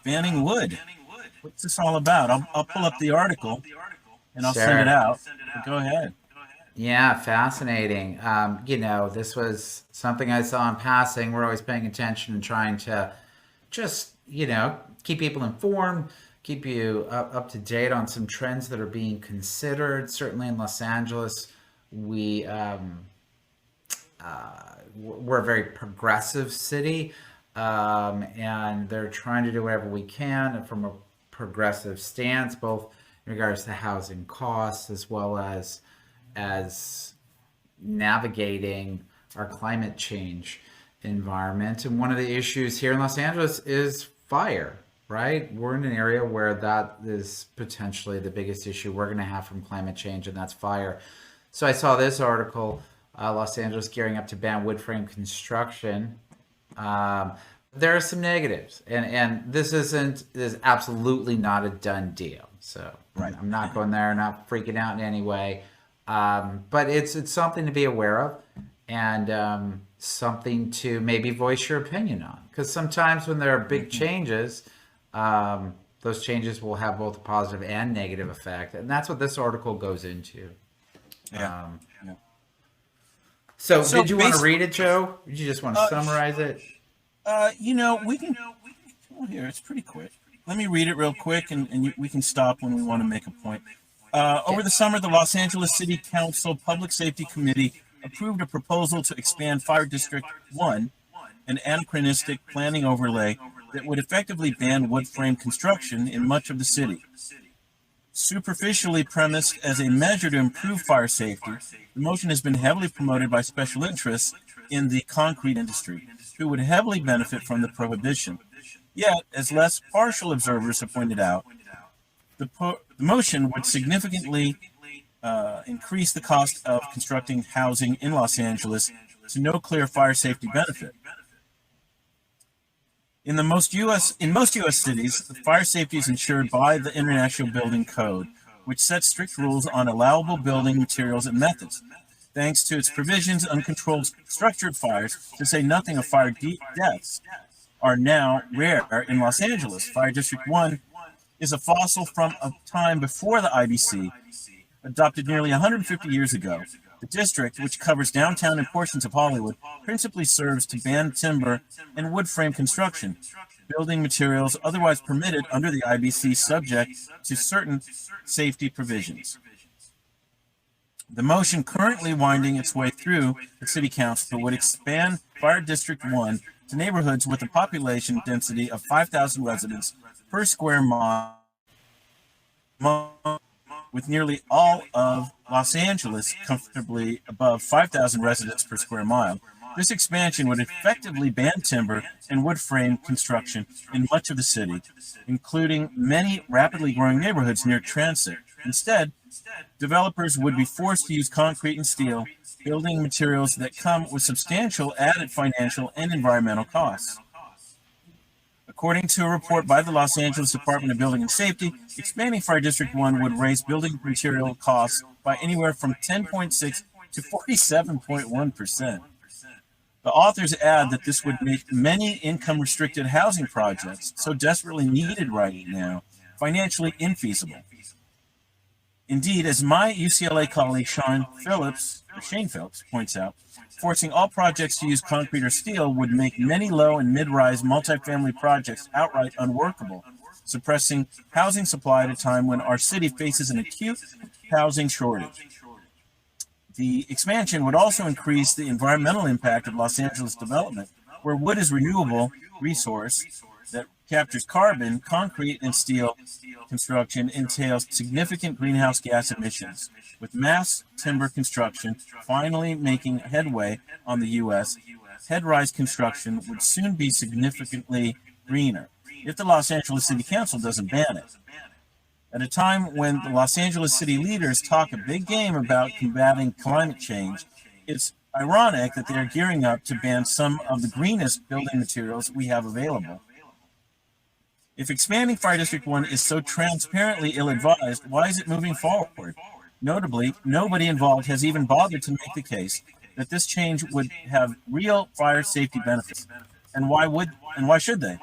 banning wood. What's this all about? I'll pull up the article and I'll send it Sure. out. But go ahead. Yeah, fascinating. This was something I saw in passing. We're always paying attention and trying to just, keep people informed, keep you up to date on some trends that are being considered. Certainly in Los Angeles, we we're a very progressive city, and they're trying to do whatever we can from a progressive stance, both in regards to housing costs as well as navigating our climate change environment. And one of the issues here in Los Angeles is fire, right? We're in an area where that is potentially the biggest issue we're going to have from climate change, and that's fire. So I saw this article, Los Angeles gearing up to ban wood frame construction. Um, there are some negatives, and this is absolutely not a done deal. So Right. I'm not going there, not freaking out in any way. But it's something to be aware of, and something to maybe voice your opinion on. Because sometimes when there are big changes, those changes will have both a positive and negative effect, and that's what this article goes into. Yeah. Um, Yeah. so, So did you want to basically, read it, Joe? Did you just want to summarize it? we can. Well, here it's pretty quick. Let me read it real quick, and we can stop when we want to make a point. Over Okay. the summer, the Los Angeles City Council Public Safety Committee approved a proposal to expand Fire District 1, an anachronistic planning overlay that would effectively ban wood frame construction in much of the city. Superficially premised as a measure to improve fire safety, the motion has been heavily promoted by special interests in the concrete industry, who would heavily benefit from the prohibition. Yet, as less partial observers have pointed out, the motion would significantly increase the cost of constructing housing in Los Angeles to no clear fire safety benefit. In most U.S. cities, fire safety is ensured by the International Building Code, which sets strict rules on allowable building materials and methods. Thanks to its provisions, uncontrolled structured fires, to say nothing of fire deaths, are now rare in Los Angeles. Fire District 1 is a fossil from a time before the IBC, adopted nearly 150 years ago. The district, which covers downtown and portions of Hollywood, principally serves to ban timber and wood frame construction, building materials otherwise permitted under the IBC subject to certain safety provisions. The motion currently winding its way through the City Council would expand Fire District 1 to neighborhoods with a population density of 5,000 residents per square mile, with nearly all of Los Angeles comfortably above 5,000 residents per square mile. This expansion would effectively ban timber and wood frame construction in much of the city, including many rapidly growing neighborhoods near transit. Instead, developers would be forced to use concrete and steel, building materials that come with substantial added financial and environmental costs. According to a report by the Los Angeles Department of Building and Safety, expanding Fire District 1 would raise building material costs by anywhere from 10.6 to 47.1%. The authors add that this would make many income-restricted housing projects, so desperately needed right now, financially infeasible. Indeed, as my UCLA colleague Shane Phillips points out, forcing all projects to use concrete or steel would make many low and mid-rise multifamily projects outright unworkable, suppressing housing supply at a time when our city faces an acute housing shortage. The expansion would also increase the environmental impact of Los Angeles development, where wood is a renewable resource that captures carbon. Concrete and steel construction entails significant greenhouse gas emissions. With mass timber construction finally making headway on the U.S., head-rise construction would soon be significantly greener if the Los Angeles City Council doesn't ban it. At a time when the Los Angeles city leaders talk a big game about combating climate change, it's ironic that they are gearing up to ban some of the greenest building materials we have available. If expanding Fire District 1 is so transparently ill-advised, why is it moving forward? Notably, nobody involved has even bothered to make the case that this change would have real fire safety benefits. And why should they?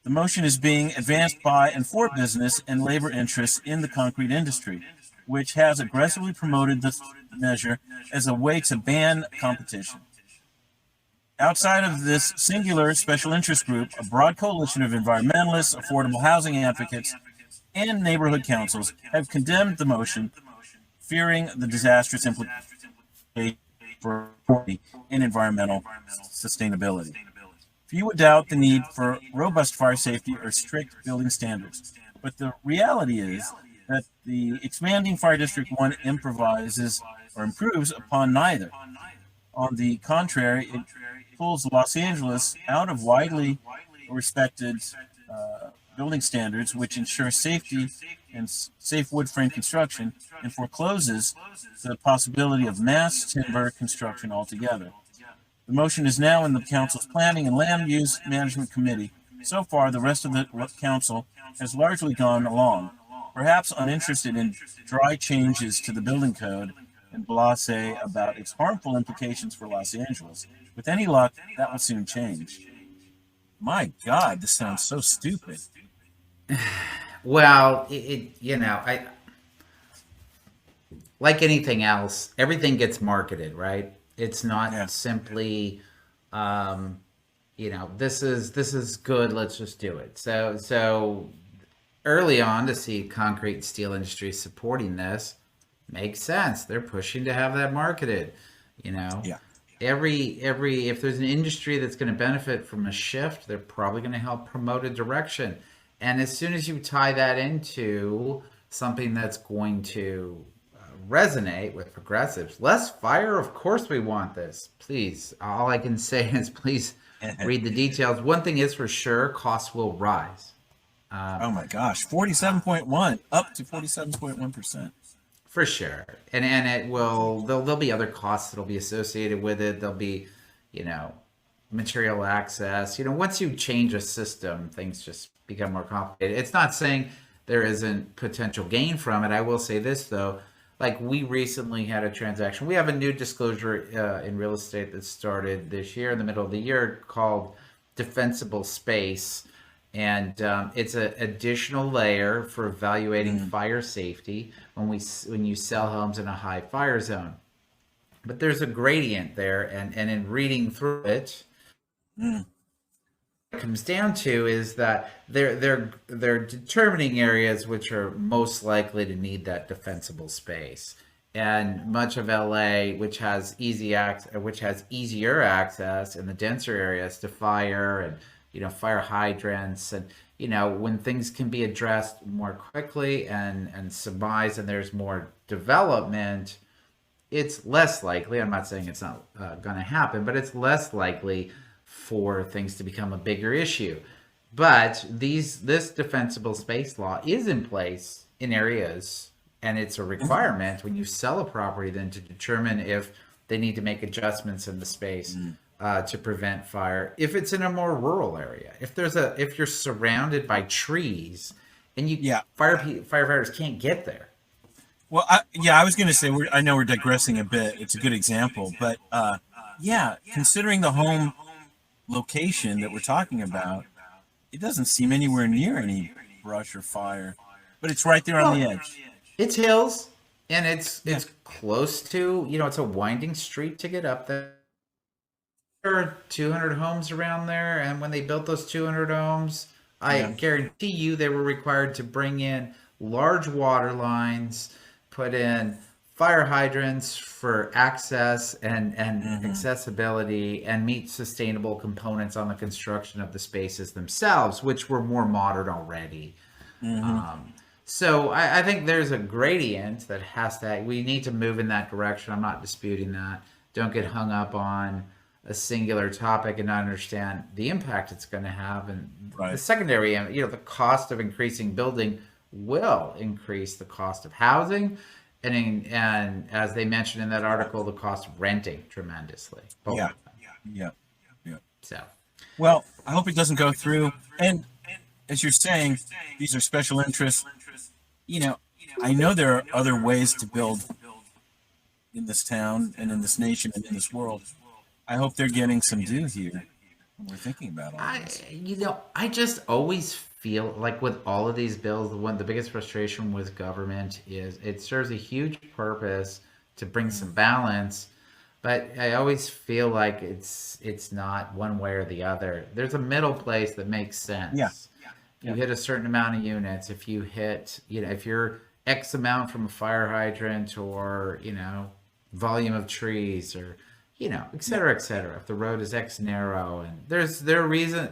The motion is being advanced by and for business and labor interests in the concrete industry, which has aggressively promoted this measure as a way to ban competition. Outside of this singular special interest group, a broad coalition of environmentalists, affordable housing advocates, and neighborhood councils have condemned the motion, fearing the disastrous implications for and environmental sustainability. Few would doubt the need for robust fire safety or strict building standards, but the reality is that the expanding Fire District 1 improvises or improves upon neither. On the contrary, it pulls Los Angeles out of widely respected building standards, which ensure safety and safe wood frame construction, and forecloses the possibility of mass timber construction altogether. The motion is now in the council's Planning and Land Use Management Committee. So far, the rest of the council has largely gone along, perhaps uninterested in dry changes to the building code and blasé about its harmful implications for Los Angeles. With any luck, that will soon change. My God, this sounds so stupid. Well, I like anything else, everything gets marketed, right? It's not simply, this is good. Let's just do it. So early on to see concrete and steel industry supporting this makes sense. They're pushing to have that marketed. Yeah. Every if there's an industry that's going to benefit from a shift, they're probably going to help promote a direction. And as soon as you tie that into something that's going to resonate with progressives, less fire, of course we want this. Please, all I can say is please read the details. One thing is for sure, costs will rise. Oh my gosh, 47.1 up to 47.1%. For sure. And it will, there'll be other costs that'll be associated with it. There'll be, material access. Once you change a system, things just become more complicated. It's not saying there isn't potential gain from it. I will say this though, like we recently had a transaction. We have a new disclosure in real estate that started this year in the middle of the year called defensible space. And it's an additional layer for evaluating fire safety when you sell homes in a high fire zone. But there's a gradient there, and in reading through it, what it comes down to is that they're determining areas which are most likely to need that defensible space. And much of LA, which has easier access in the denser areas to fire and fire hydrants, and when things can be addressed more quickly and surmise, and there's more development, it's less likely. I'm not saying it's not going to happen, but it's less likely for things to become a bigger issue. But this defensible space law is in place in areas, and it's a requirement when you sell a property then to determine if they need to make adjustments in the space to prevent fire. If it's in a more rural area, if you're surrounded by trees and firefighters can't get there. Well, I was going to say, I know we're digressing a bit. It's a good example, but considering the home location that we're talking about, it doesn't seem anywhere near any brush or fire, but it's right there on the edge. It's hills, and it's close to, it's a winding street to get up there. There are 200 homes around there, and when they built those 200 homes, I guarantee you they were required to bring in large water lines, put in fire hydrants for access and accessibility, and meet sustainable components on the construction of the spaces themselves, which were more modern already. So I think there's a gradient that we need to move in that direction. I'm not disputing that. Don't get hung up on a singular topic and not understand the impact it's going to have. And the secondary, the cost of increasing building will increase the cost of housing. And as they mentioned in that article, the cost of renting tremendously. Yeah. So, well, I hope it doesn't go through. And as you're saying, these are special interests. I know there are other ways to build in this town and in this nation and in this world. I hope they're getting some due here. we're thinking about all this. I just always feel like with all of these bills, the biggest frustration with government is it serves a huge purpose to bring some balance, but I always feel like it's not one way or the other. There's a middle place that makes sense. Yeah. If you hit a certain amount of units, if you hit, if you're X amount from a fire hydrant, or volume of trees, or et cetera, et cetera. If the road is X narrow, and there are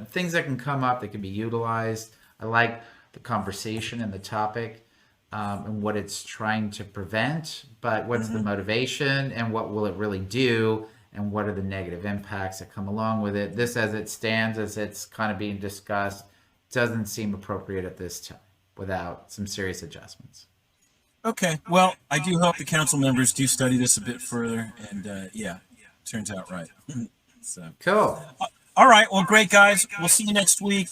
things that can come up that can be utilized. I like the conversation and the topic, and what it's trying to prevent, but what's the motivation, and what will it really do, and what are the negative impacts that come along with it. This, as it stands, as it's kind of being discussed, doesn't seem appropriate at this time without some serious adjustments. Okay. Well, I do hope the council members do study this a bit further, and turns out right. So Cool. all right. Well, great guys. We'll see you next week.